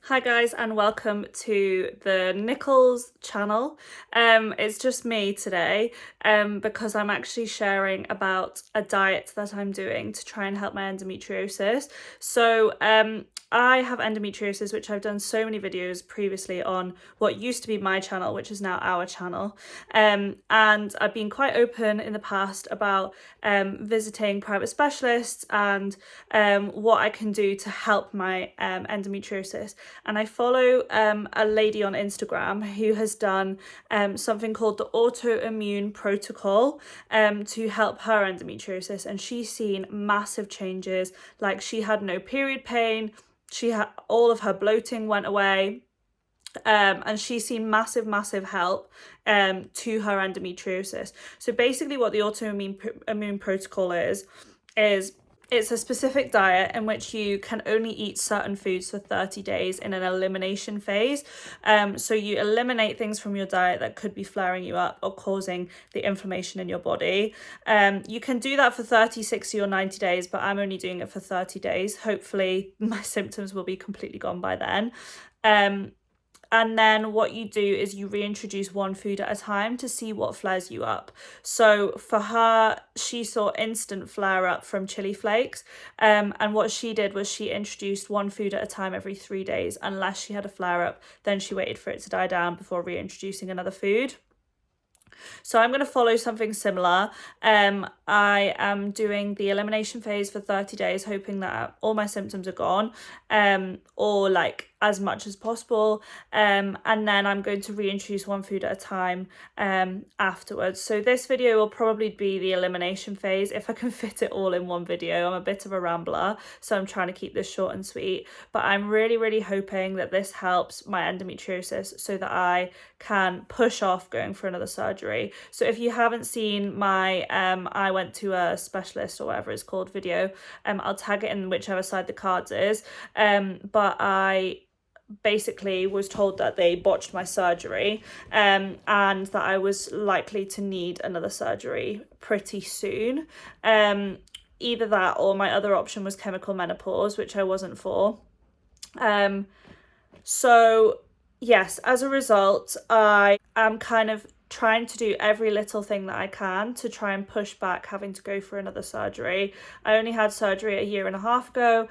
Hi guys, and welcome to the Nichols channel. It's just me today because I'm actually sharing about a diet that I'm doing to try and help my endometriosis. So I have endometriosis, which I've done so many videos previously on what used to be my channel, which is now our channel. And I've been quite open in the past about visiting private specialists and what I can do to help my endometriosis. And I follow a lady on Instagram who has done something called the autoimmune protocol to help her endometriosis, and she's seen massive changes. Like, she had no period pain, she had all of her bloating went away, and she's seen massive help to her endometriosis. So basically what the autoimmune protocol is it's a specific diet in which you can only eat certain foods for 30 days in an elimination phase. So you eliminate things from your diet that could be flaring you up or causing the inflammation in your body. You can do that for 30, 60 or 90 days, but I'm only doing it for 30 days. Hopefully my symptoms will be completely gone by then. And then what you do is you reintroduce one food at a time to see what flares you up. So for her, she saw instant flare up from chili flakes. And what she did was she introduced one food at a time every 3 days, unless she had a flare up. Then she waited for it to die down before reintroducing another food. So I'm going to follow something similar. I am doing the elimination phase for 30 days, hoping that all my symptoms are gone, or like as much as possible. And then I'm going to reintroduce one food at a time afterwards. So this video will probably be the elimination phase, if I can fit it all in one video. I'm a bit of a rambler, so I'm trying to keep this short and sweet. But I'm really hoping that this helps my endometriosis so that I can push off going for another surgery. So if you haven't seen my I went to a specialist or whatever it's called video, I'll tag it in whichever side the cards is. But I basically was told that they botched my surgery and that I was likely to need another surgery pretty soon. Either that or my other option was chemical menopause, which I wasn't for. So yes, as a result, I am kind of trying to do every little thing that I can to try and push back having to go for another surgery. I only had surgery a year and a half ago,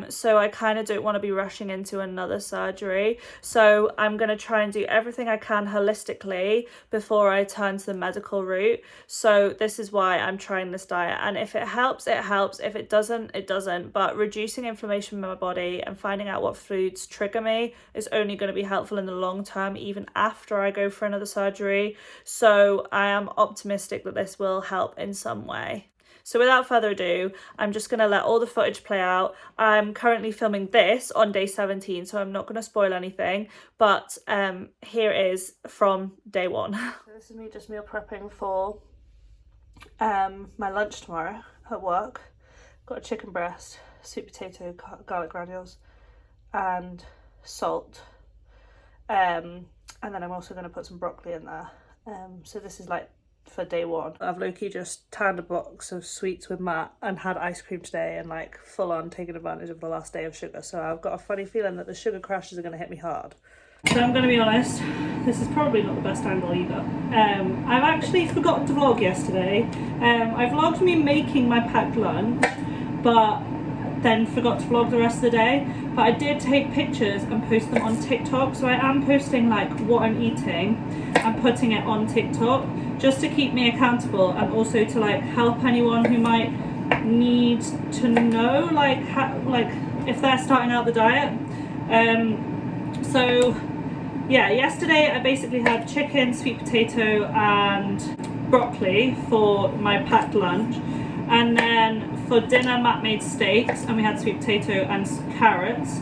so I kind of don't want to be rushing into another surgery. So I'm going to try and do everything I can holistically before I turn to the medical route. So this is why I'm trying this diet, and if it helps, it helps. If it doesn't, it doesn't. But reducing inflammation in my body and finding out what foods trigger me is only going to be helpful in the long term, even after I go for another surgery. So I am optimistic that this will help in some way. So without further ado, I'm just going to let all the footage play out. I'm currently filming this on day 17, so I'm not going to spoil anything, but here it is from day one. So this is me just meal prepping for my lunch tomorrow at work. Got a chicken breast, sweet potato, garlic granules and salt. And then I'm also going to put some broccoli in there. So this is like for day one. I've low-key just tanned a box of sweets with Matt and had ice cream today and like full on taking advantage of the last day of sugar. So I've got a funny feeling that the sugar crashes are going to hit me hard. So I'm going to be honest, this is probably not the best angle either. I've actually forgotten to vlog yesterday. I vlogged me making my packed lunch, but then forgot to vlog the rest of the day. But I did take pictures and post them on TikTok, so I am posting like what I'm eating and putting it on TikTok just to keep me accountable, and also to like help anyone who might need to know like if they're starting out the diet. So yeah, yesterday I basically had chicken, sweet potato and broccoli for my packed lunch. And then for dinner, Matt made steaks, and we had sweet potato and carrots.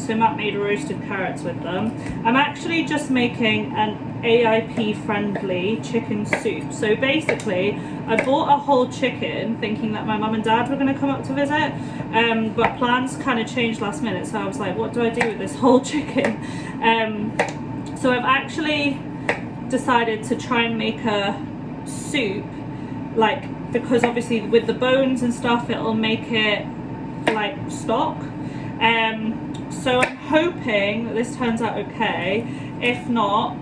So Matt made roasted carrots with them. I'm actually just making an AIP-friendly chicken soup. So basically, I bought a whole chicken thinking that my mum and dad were going to come up to visit, but plans kind of changed last minute. So I was like, what do I do with this whole chicken? So I've actually decided to try and make a soup, because obviously with the bones and stuff, it'll make it like stock. So I'm hoping that this turns out okay. If not,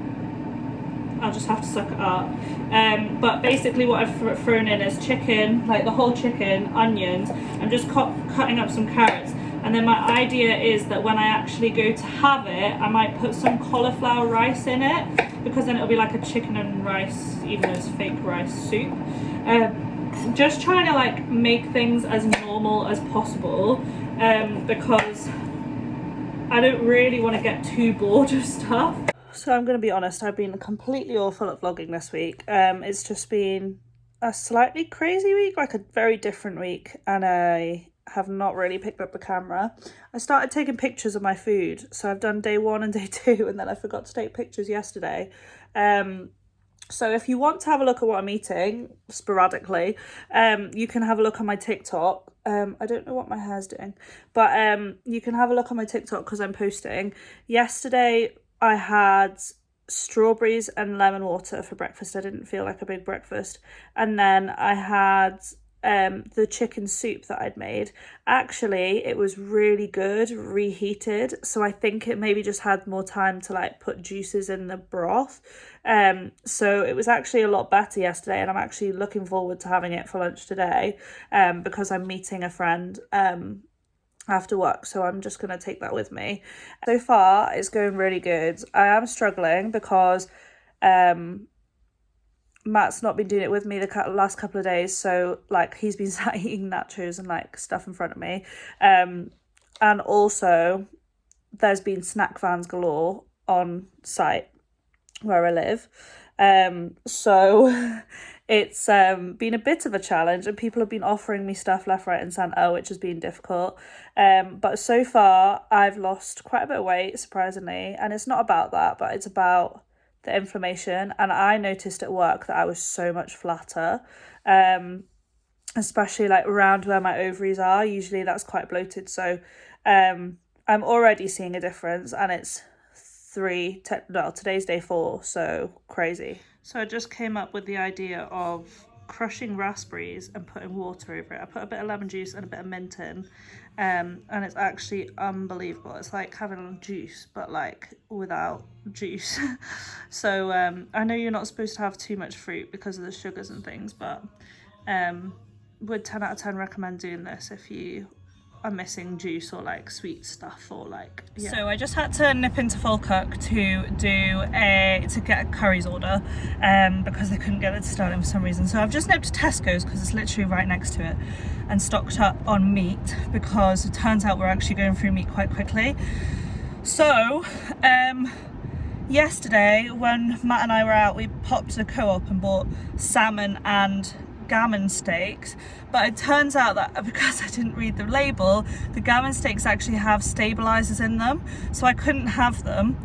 I'll just have to suck it up. But basically what I've thrown in is chicken, like the whole chicken, onions. I'm just cutting up some carrots. And then my idea is that when I actually go to have it, I might put some cauliflower rice in it, because then it'll be like a chicken and rice, even though it's fake rice soup. Just trying to like make things as normal as possible, because I don't really want to get too bored of stuff. So I'm going to be honest, I've been completely awful at vlogging this week. It's just been a slightly crazy week, like a very different week, and I have not really picked up the camera. I started taking pictures of my food, so I've done day 1 and day 2, and then I forgot to take pictures yesterday. So if you want to have a look at what I'm eating sporadically, you can have a look on my TikTok. I don't know what my hair's doing, but you can have a look on my TikTok because I'm posting. Yesterday I had strawberries and lemon water for breakfast. I didn't feel like a big breakfast. And then I had the chicken soup that I'd made. Actually, it was really good, reheated. So I think it maybe just had more time to like put juices in the broth. So it was actually a lot better yesterday, and I'm actually looking forward to having it for lunch today, because I'm meeting a friend after work, so I'm just going to take that with me. So far it's going really good. I am struggling because Matt's not been doing it with me the last couple of days, so like he's been sat eating nachos and like stuff in front of me, and also there's been snack vans galore on site where I live, so it's been a bit of a challenge, and people have been offering me stuff left, right and centre, which has been difficult, but so far I've lost quite a bit of weight, surprisingly, and it's not about that, but it's about the inflammation. And I noticed at work that I was so much flatter, especially like around where my ovaries are. Usually that's quite bloated, so I'm already seeing a difference, and it's today's day 4, so crazy. So I just came up with the idea of crushing raspberries and putting water over it. I put a bit of lemon juice and a bit of mint in, and it's actually unbelievable. It's like having juice but like without juice. So I know you're not supposed to have too much fruit because of the sugars and things, but would 10 out of 10 recommend doing this if you are missing juice or like sweet stuff, or like, yeah. So I just had to nip into Full Cook to get a curries order, because they couldn't get it to start in for some reason. So I've just nipped to Tesco's because it's literally right next to it, and stocked up on meat, because it turns out we're actually going through meat quite quickly. So yesterday when Matt and I were out, we popped to the Co-op and bought salmon and gammon steaks, but it turns out that because I didn't read the label, the gammon steaks actually have stabilizers in them, so I couldn't have them.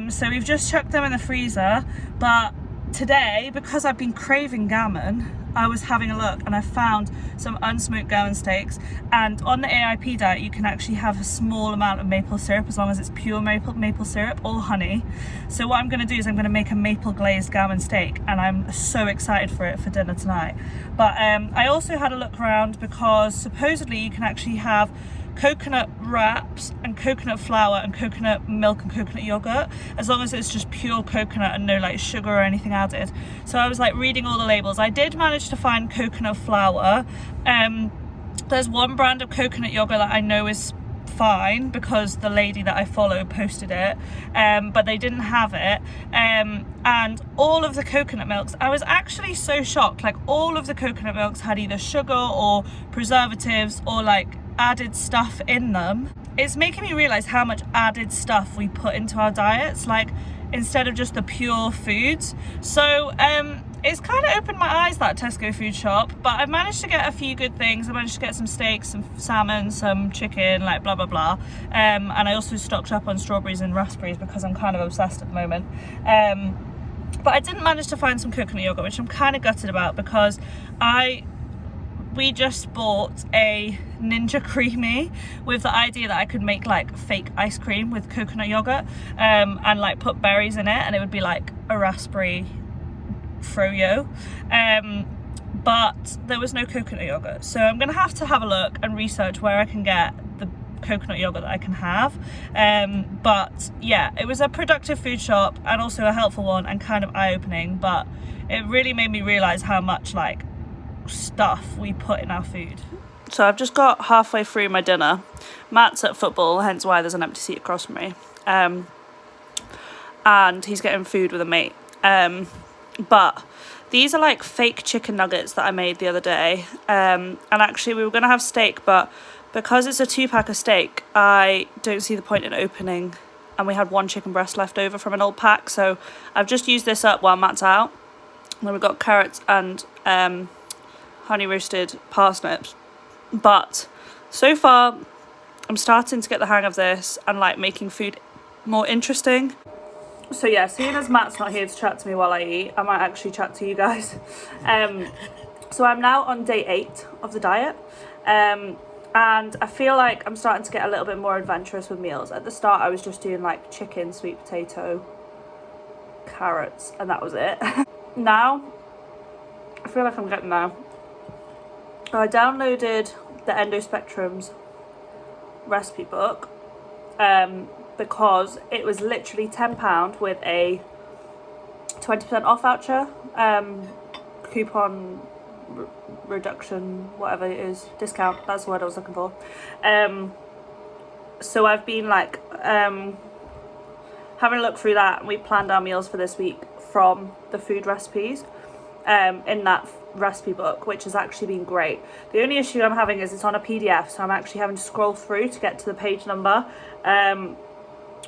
So we've just chucked them in the freezer. But today, because I've been craving gammon, I was having a look and I found some unsmoked gammon steaks, and on the AIP diet you can actually have a small amount of maple syrup as long as it's pure maple syrup or honey. So what I'm going to do is I'm going to make a maple glazed gammon steak, and I'm so excited for it for dinner tonight. But I also had a look around because supposedly you can actually have coconut wraps and coconut flour and coconut milk and coconut yogurt, as long as it's just pure coconut and no like sugar or anything added. So I was like reading all the labels. I did manage to find coconut flour. There's one brand of coconut yogurt that I know is fine because the lady that I follow posted it, but they didn't have it, and all of the coconut milks, I was actually so shocked, like all of the coconut milks had either sugar or preservatives or like added stuff in them. It's making me realize how much added stuff we put into our diets, like instead of just the pure foods. So it's kind of opened my eyes, that Tesco food shop, but I've managed to get a few good things. I managed to get some steaks, some salmon, some chicken, like blah blah blah, and I also stocked up on strawberries and raspberries because I'm kind of obsessed at the moment. But I didn't manage to find some coconut yogurt, which I'm kind of gutted about, because we just bought a Ninja Creamy with the idea that I could make like fake ice cream with coconut yogurt, and like put berries in it, and it would be like a raspberry froyo, but there was no coconut yogurt. So I'm gonna have to have a look and research where I can get the coconut yogurt that I can have. But yeah, it was a productive food shop and also a helpful one and kind of eye-opening, but it really made me realise how much like stuff we put in our food. So I've just got halfway through my dinner. Matt's at football, hence why there's an empty seat across from me. And he's getting food with a mate. But these are like fake chicken nuggets that I made the other day. And actually we were going to have steak, but because it's a 2-pack of steak, I don't see the point in opening. And we had 1 chicken breast left over from an old pack. So I've just used this up while Matt's out. And then we've got carrots and honey roasted parsnips. But so far, I'm starting to get the hang of this and like making food more interesting. So yeah, seeing as Matt's not here to chat to me while I eat, I might actually chat to you guys. So I'm now on day 8 of the diet. And I feel like I'm starting to get a little bit more adventurous with meals. At the start, I was just doing like chicken, sweet potato, carrots, and that was it. Now, I feel like I'm getting there. I downloaded the Endospectrum's recipe book because it was literally £10 with a 20% off voucher, coupon reduction, whatever it is, discount, that's the word I was looking for. So I've been like having a look through that, and we planned our meals for this week from the food recipes in that recipe book, which has actually been great. The only issue I'm having is it's on a PDF, so I'm actually having to scroll through to get to the page number.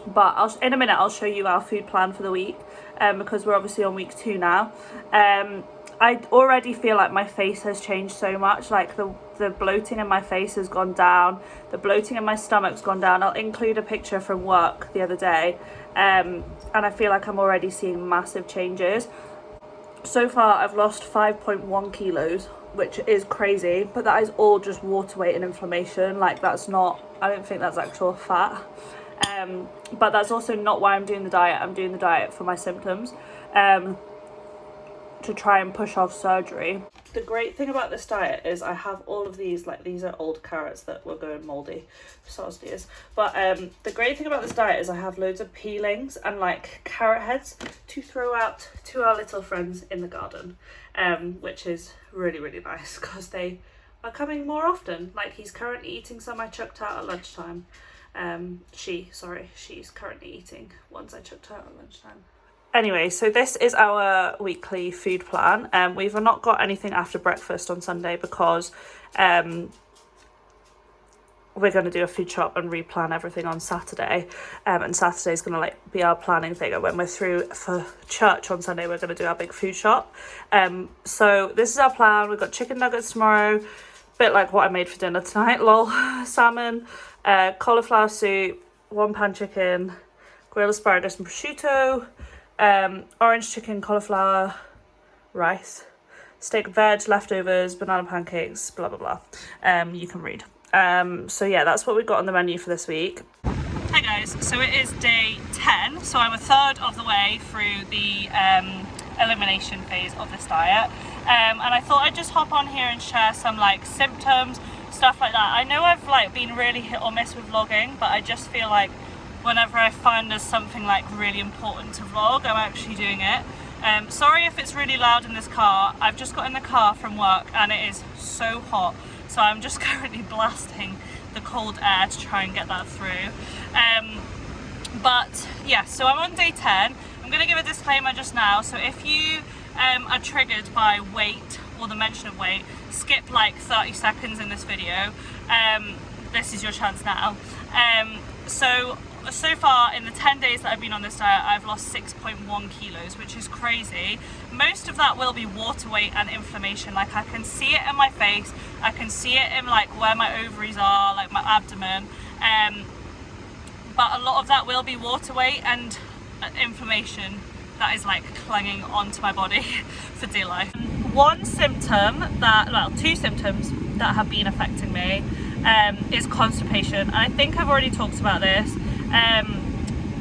But in a minute I'll show you our food plan for the week, because we're obviously on week 2 now. I already feel like my face has changed so much. Like the bloating in my face has gone down, the bloating in my stomach's gone down. I'll include a picture from work the other day, and I feel like I'm already seeing massive changes. So far I've lost 5.1 kilos, which is crazy, but that is all just water weight and inflammation. Like that's not, I don't think that's actual fat. But that's also not why I'm doing the diet. I'm doing the diet for my symptoms, to try and push off surgery. The great thing about this diet is I have all of these, like these are old carrots that were going mouldy, sausages. But the great thing about this diet is I have loads of peelings and like carrot heads to throw out to our little friends in the garden, which is really, really nice because they are coming more often. Like he's currently eating some I chucked out at lunchtime. She's currently eating ones I chucked out at lunchtime. Anyway, so this is our weekly food plan. We've not got anything after breakfast on Sunday because we're going to do a food shop and replan everything on Saturday. And Saturday's going to like be our planning thing. And when we're through for church on Sunday, we're going to do our big food shop. So this is our plan. We've got chicken nuggets tomorrow, bit like what I made for dinner tonight, lol. Salmon, cauliflower soup, 1-pan chicken, grilled asparagus and prosciutto, orange chicken, cauliflower, rice, steak, veg, leftovers, banana pancakes, blah blah blah. You can read. So yeah, that's what we've got on the menu for this week. Hi guys, so it is day 10, so I'm a third of the way through the elimination phase of this diet, and I thought I'd just hop on here and share some like symptoms, stuff like that. I know I've like been really hit or miss with vlogging, but I just feel like whenever I find there's something like really important to vlog, I'm actually doing it. Sorry if it's really loud in this car. I've just got in the car from work and it is so hot, so I'm just currently blasting the cold air to try and get that through. But yeah, so I'm on day 10. I'm going to give a disclaimer just now, so if you are triggered by weight or the mention of weight, skip like 30 seconds in this video. This is your chance now. So far in the 10 days that I've been on this diet, I've lost 6.1 kilos, which is crazy. Most of that will be water weight and inflammation. Like I can see it in my face, I can see it in like where my ovaries are, like my abdomen. But a lot of that will be water weight and inflammation that is like clinging onto my body for dear life. One symptom two symptoms that have been affecting me is constipation. And I think I've already talked about this.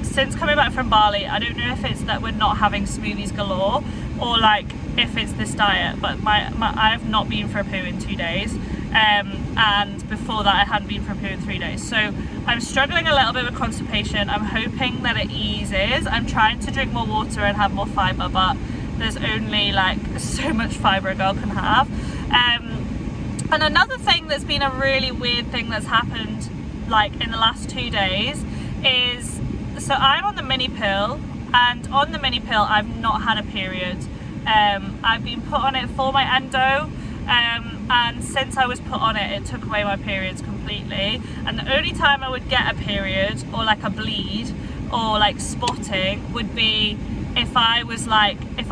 Since coming back from Bali, I don't know if it's that we're not having smoothies galore or like if it's this diet, but I have not been for a poo in 2 days. and before that I hadn't been for a period 3 days. So I'm struggling a little bit with constipation. I'm hoping that it eases. I'm trying to drink more water and have more fibre, but there's only like so much fibre a girl can have. And another thing that's been a really weird thing that's happened like in the last 2 days is, so I'm on the mini pill, and on the mini pill I've not had a period. I've been put on it for my endo, and since I was put on it, it took away my periods completely. And the only time I would get a period or like a bleed or like spotting would be if I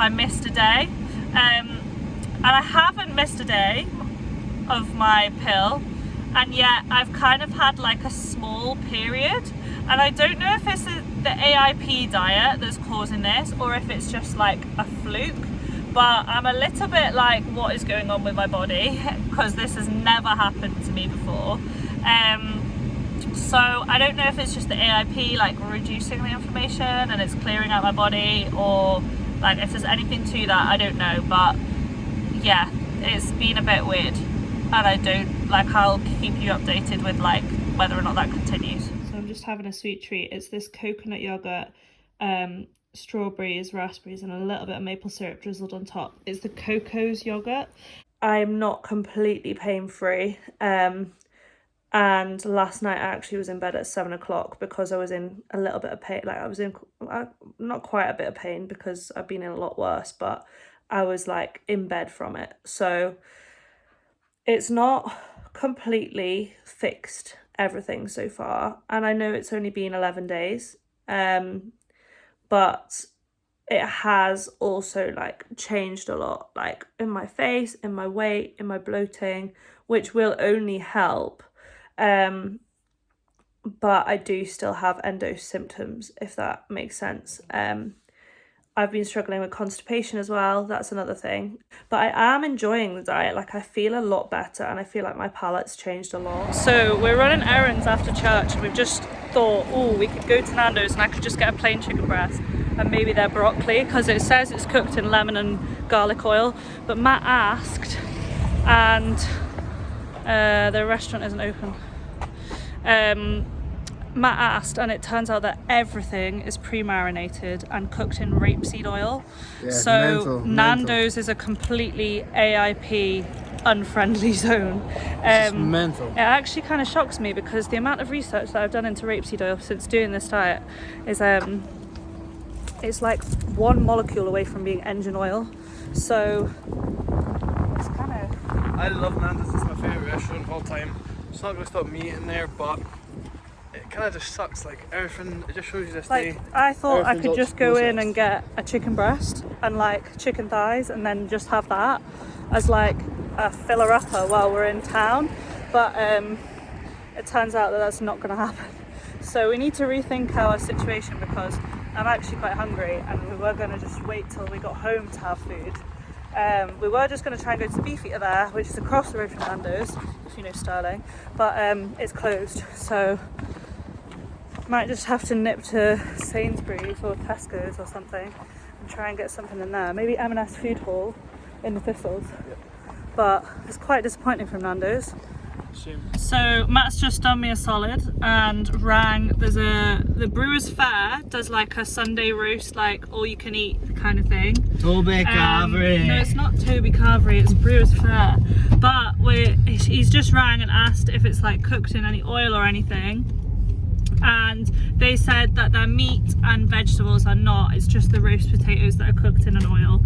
missed a day. And I haven't missed a day of my pill, and yet I've kind of had like a small period, and I don't know if it's the AIP diet that's causing this or if it's just like a fluke, but I'm a little bit like, what is going on with my body, because this has never happened to me before. So I don't know if it's just the AIP like reducing the inflammation and it's clearing out my body, or like if there's anything to that, I don't know. But yeah, it's been a bit weird, and I don't like, I'll keep you updated with like whether or not that continues. So I'm just having a sweet treat. It's this coconut yogurt, strawberries, raspberries, and a little bit of maple syrup drizzled on top. It's the Coco's yogurt. I'm not completely pain-free, and last night I actually was in bed at 7 o'clock because I was in a little bit of pain. Like I was in not quite a bit of pain because I've been in a lot worse, but I was like in bed from it. So it's not completely fixed everything so far, and I know it's only been 11 days, but it has also like changed a lot, like in my face, in my weight, in my bloating, which will only help. But I do still have endo symptoms, if that makes sense. I've been struggling with constipation as well. That's another thing. But I am enjoying the diet. Like I feel a lot better, and I feel like my palate's changed a lot. So we're running errands after church, and we've just thought, oh, we could go to Nando's and I could just get a plain chicken breast and maybe their broccoli, because it says it's cooked in lemon and garlic oil. But Matt asked, and the restaurant isn't open. Matt asked, and it turns out that everything is pre-marinated and cooked in rapeseed oil. Yeah, so Nando's is a completely AIP unfriendly zone. It's mental. It actually kind of shocks me, because the amount of research that I've done into rapeseed oil since doing this diet is it's like one molecule away from being engine oil. So it's kind of... I love Nando's. It's my favourite restaurant of all time. It's not going to stop me eating there, but it kind of just sucks. Like everything, it just shows you this like, day. I thought I could just go in and get a chicken breast and like chicken thighs, and then just have that as like a filler upper while we're in town. But it turns out that that's not going to happen. So we need to rethink our situation, because I'm actually quite hungry, and we were going to just wait till we got home to have food. We were just going to try and go to the Beefeater there, which is across the road from Nando's, if you know Stirling, but it's closed, so might just have to nip to Sainsbury's or Tesco's or something and try and get something in there. Maybe M&S Food Hall in the Thistles. Yep. But it's quite disappointing from Nando's. Shame. So Matt's just done me a solid and rang. The Brewers Fair does like a Sunday roast, like all you can eat kind of thing. Toby Carvery. No, it's not Toby Carvery, it's Brewers Fair. But he's just rang and asked if it's like cooked in any oil or anything. And they said that their meat and vegetables are not, it's just the roast potatoes that are cooked in an oil.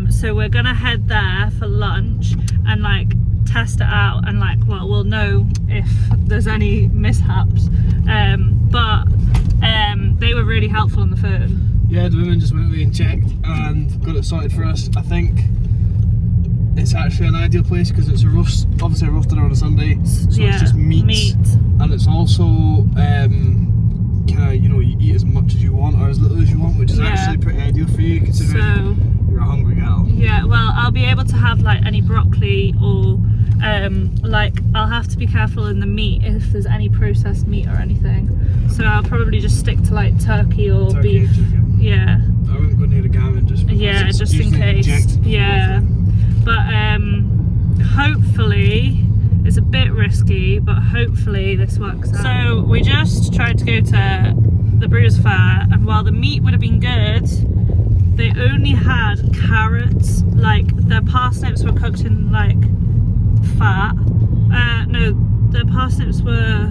So we're gonna head there for lunch and like test it out, and like, well, we'll know if there's any mishaps. But they were really helpful on the phone. Yeah, the women just went away and checked and got it sorted for us. I think it's actually an ideal place because it's a roast, obviously a roasted on a Sunday, so yeah, it's just meat, and it's also kind of, you know, you eat as much as you want or as little as you want, which is actually pretty ideal for you considering you're a hungry gal. Yeah, well, I'll be able to have like any broccoli, or like I'll have to be careful in the meat if there's any processed meat or anything. So I'll probably just stick to like turkey or beef. Chicken. Yeah. I wouldn't go near the gammon just because just in case. Yeah. But hopefully risky, but hopefully this works out. So we just tried to go to the Brewers Fair, and while the meat would have been good, they only had carrots. Like their parsnips were cooked in like fat. No, the parsnips were.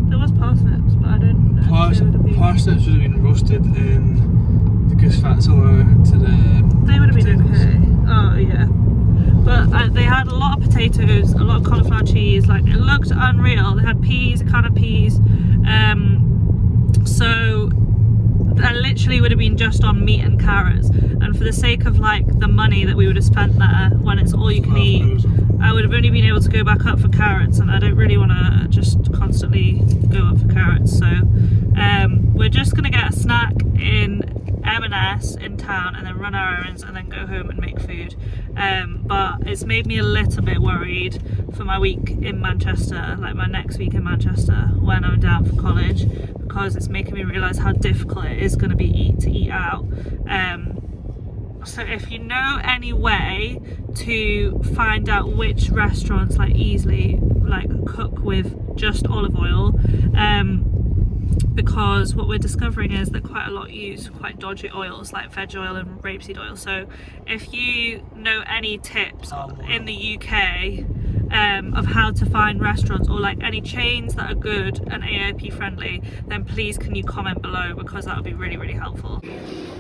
There was parsnips, but I don't know. Parsnips would have been roasted in the goose fat similar to the. They would have been okay. Oh yeah. But they had a lot of potatoes, a lot of cauliflower cheese. Like it looked unreal. They had peas, a can of peas. So I literally would have been just on meat and carrots. And for the sake of like the money that we would have spent there, when it's all you can eat, I would have only been able to go back up for carrots, and I don't really want to just constantly go up for carrots. So we're just gonna get a snack in M&S in town, and then run our errands, and then go home and make food. But it's made me a little bit worried for my week in Manchester, like my next week in Manchester when I'm down for college, because it's making me realise how difficult it is going to be to eat out. So if you know any way to find out which restaurants like easily like cook with just olive oil, because what we're discovering is that quite a lot use quite dodgy oils like veg oil and rapeseed oil. So if you know any tips in the UK of how to find restaurants, or like any chains that are good and AIP friendly, then please can you comment below, because that would be really, really helpful.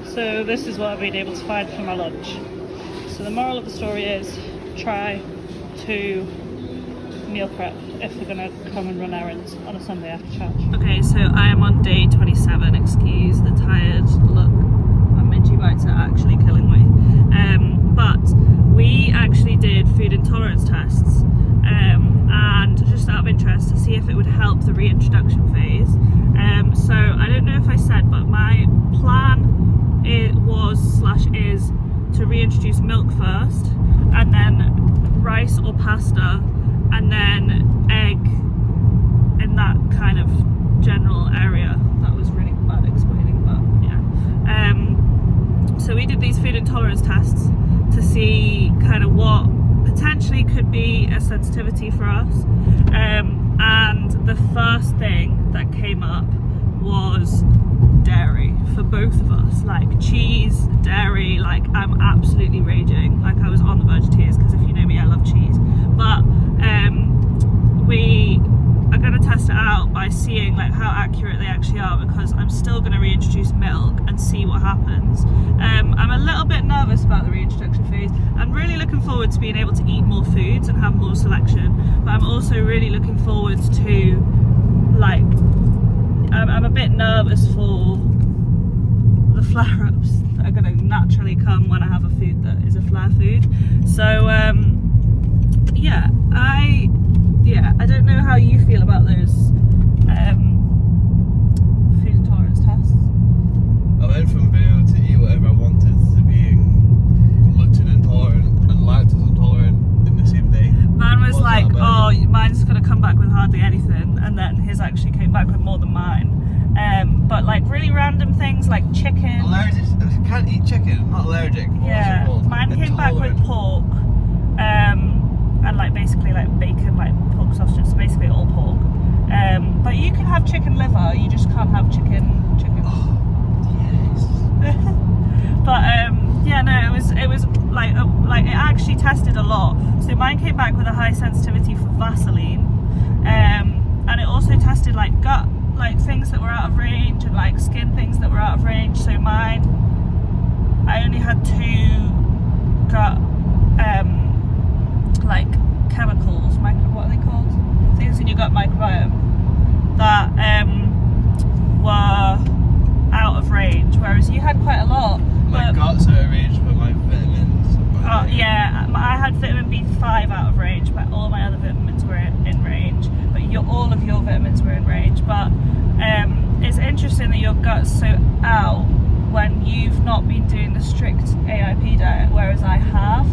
So this is what I've been able to find for my lunch. So the moral of the story is try to meal prep if we're gonna come and run errands on a Sunday after church. Okay, so I am on day 27. Excuse the tired look. My mingy bites are actually killing me. But we actually did food intolerance tests, and just out of interest to see if it would help the reintroduction phase. So I don't know if I said, but my plan is to reintroduce milk first, and then rice or pasta, and then egg, in that kind of general area. That was really bad explaining, but yeah. So we did these food intolerance tests to see kind of what potentially could be a sensitivity for us. And the first thing that came up was dairy for both of us. Like cheese, dairy, like I'm absolutely raging. Like I was on the verge of tears, because if you know me, I love cheese. But we are going to test it out by seeing like how accurate they actually are, because I'm still going to reintroduce milk and see what happens. I'm a little bit nervous about the reintroduction phase. I'm really looking forward to being able to eat more foods and have more selection, but I'm also really looking forward to like I'm a bit nervous for the flare-ups that are going to naturally come when I have a food that is a flare food. So I don't know how you feel about those food intolerance tests. I went from being able to eat whatever I wanted to being gluten intolerant and lactose intolerant in the same day. Man was like, oh, mine's going to come back with hardly anything, and then his actually came back with more than mine. But like really random things like chicken. Allergic? I can't eat chicken. I'm not allergic. Yeah, mine came back with pork, and like basically like bacon, like pork sausages, basically all pork. But you can have chicken liver, you just can't have chicken. Oh, yes. But yeah, no, it was like it actually tested a lot. So mine came back with a high sensitivity for Vaseline, and it also tested like gut, like things that were out of range, and like skin things that were out of range. So mine, I only had 2 gut like chemicals, what are they called? Things in your gut microbiome that were out of range, whereas you had quite a lot. My gut's out of range, but my vitamins. Yeah, I had vitamin B5 out of range, but all my other vitamins were in range. But all of your vitamins were in range. But it's interesting that your gut's so out when you've not been doing the strict AIP diet, whereas I have.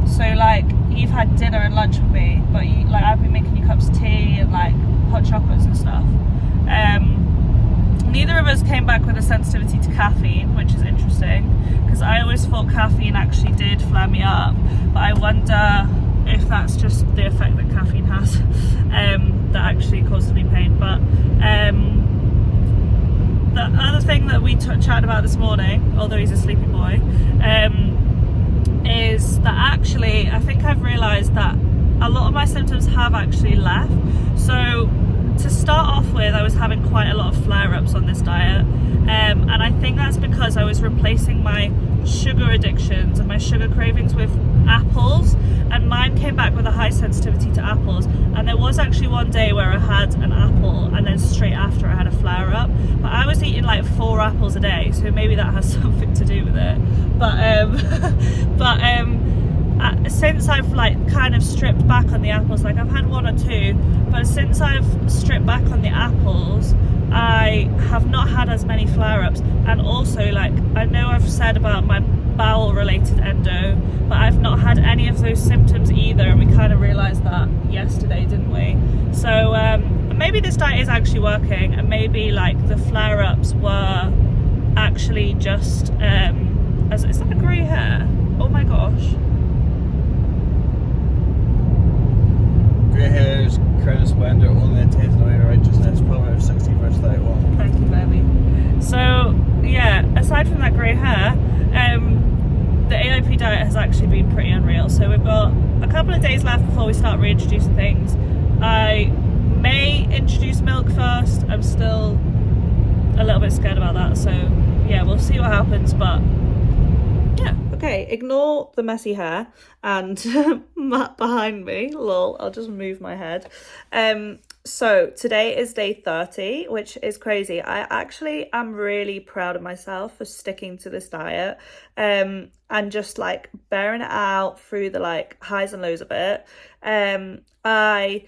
So like you've had dinner and lunch with me, but like I've been making you cups of tea and like hot chocolates and stuff. Neither of us came back with a sensitivity to caffeine, which is interesting, because I always thought caffeine actually did flare me up, but I wonder if that's just the effect that caffeine has, that actually causes me pain. But the other thing that we chatted about this morning, although he's a sleepy boy, is that actually I think I've realised that a lot of my symptoms have actually left. So to start off with, I was having quite a lot of flare-ups on this diet, and I think that's because I was replacing my sugar addictions and my sugar cravings with apples, and mine came back with a high sensitivity to apples. And there was actually one day where I had an apple and then straight after I had a flare-up, but I was eating like 4 apples a day, so maybe that has something to do with it. Since I've like kind of stripped back on the apples, like I've had 1 or 2, but since I've stripped back on the apples, I have not had as many flare-ups. And also, like, I know I've said about my bowel related endo, but I've not had any of those symptoms either, and we kind of realized that yesterday, didn't we? So maybe this diet is actually working, and maybe like the flare-ups were actually just is that grey hair? Oh my gosh. Grey hairs, crown of splendour, only attains away righteousness, Proverbs 60 verse 31. Thank you, baby. So yeah, aside from that grey hair, the AIP diet has actually been pretty unreal. So we've got a couple of days left before we start reintroducing things. I may introduce milk first. I'm still a little bit scared about that. So yeah, we'll see what happens, but yeah. Okay, ignore the messy hair and Matt behind me. Lol, I'll just move my head. So today is day 30, which is crazy. I actually am really proud of myself for sticking to this diet, and just like bearing it out through the like highs and lows of it. I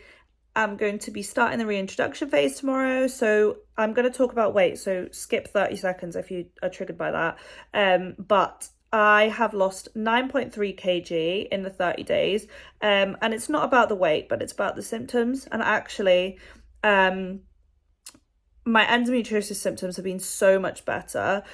am going to be starting the reintroduction phase tomorrow, so I'm going to talk about weight, so skip 30 seconds if you are triggered by that. But I have lost 9.3 kg in the 30 days, and it's not about the weight, but it's about the symptoms. And actually, my endometriosis symptoms have been so much better.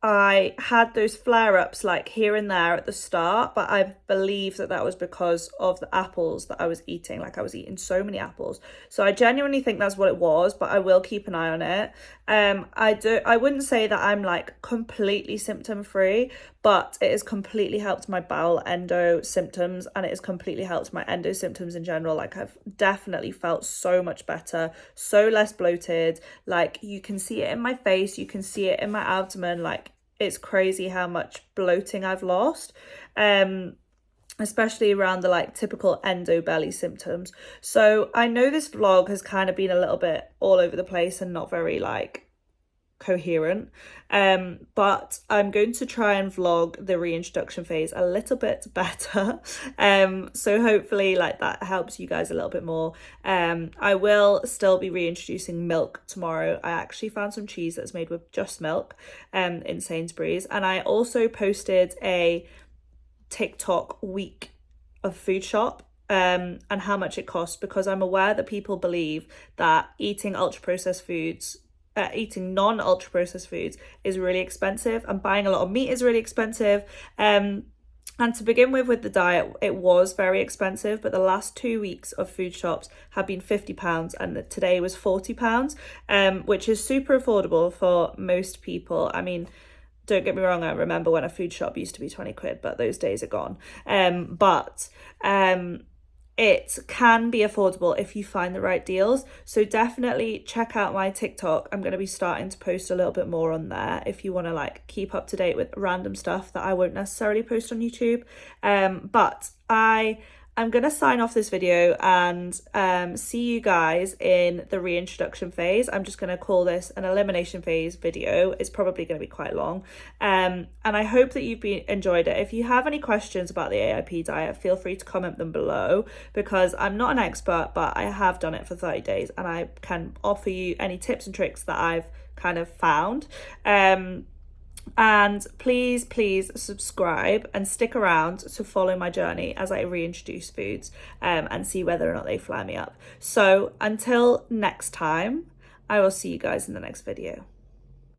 I had those flare-ups like here and there at the start, but I believe that was because of the apples that I was eating. Like I was eating so many apples. So I genuinely think that's what it was, but I will keep an eye on it. I wouldn't say that I'm like completely symptom free, but it has completely helped my bowel endo symptoms, and it has completely helped my endo symptoms in general. Like I've definitely felt so much better, so less bloated. Like you can see it in my face, you can see it in my abdomen. Like it's crazy how much bloating I've lost, especially around the like typical endo belly symptoms. So I know this vlog has kind of been a little bit all over the place and not very like coherent, but I'm going to try and vlog the reintroduction phase a little bit better, so hopefully like that helps you guys a little bit more. I will still be reintroducing milk tomorrow. I actually found some cheese that's made with just milk in Sainsbury's, and I also posted a TikTok week of food shop and how much it costs, because I'm aware that people believe that eating eating non-ultra processed foods is really expensive, and buying a lot of meat is really expensive. And to begin with the diet, it was very expensive, but the last 2 weeks of food shops have been £50, and today was £40, which is super affordable for most people. I mean, don't get me wrong, I remember when a food shop used to be 20 quid, but those days are gone. It can be affordable if you find the right deals. So definitely check out my TikTok. I'm going to be starting to post a little bit more on there if you want to like keep up to date with random stuff that I won't necessarily post on YouTube. But I'm going to sign off this video and see you guys in the reintroduction phase. I'm just going to call this an elimination phase video. It's probably going to be quite long. And I hope that you've enjoyed it. If you have any questions about the AIP diet, feel free to comment them below, because I'm not an expert, but I have done it for 30 days and I can offer you any tips and tricks that I've kind of found. And please subscribe and stick around to follow my journey as I reintroduce foods and see whether or not they flare me up. So until next time, I will see you guys in the next video.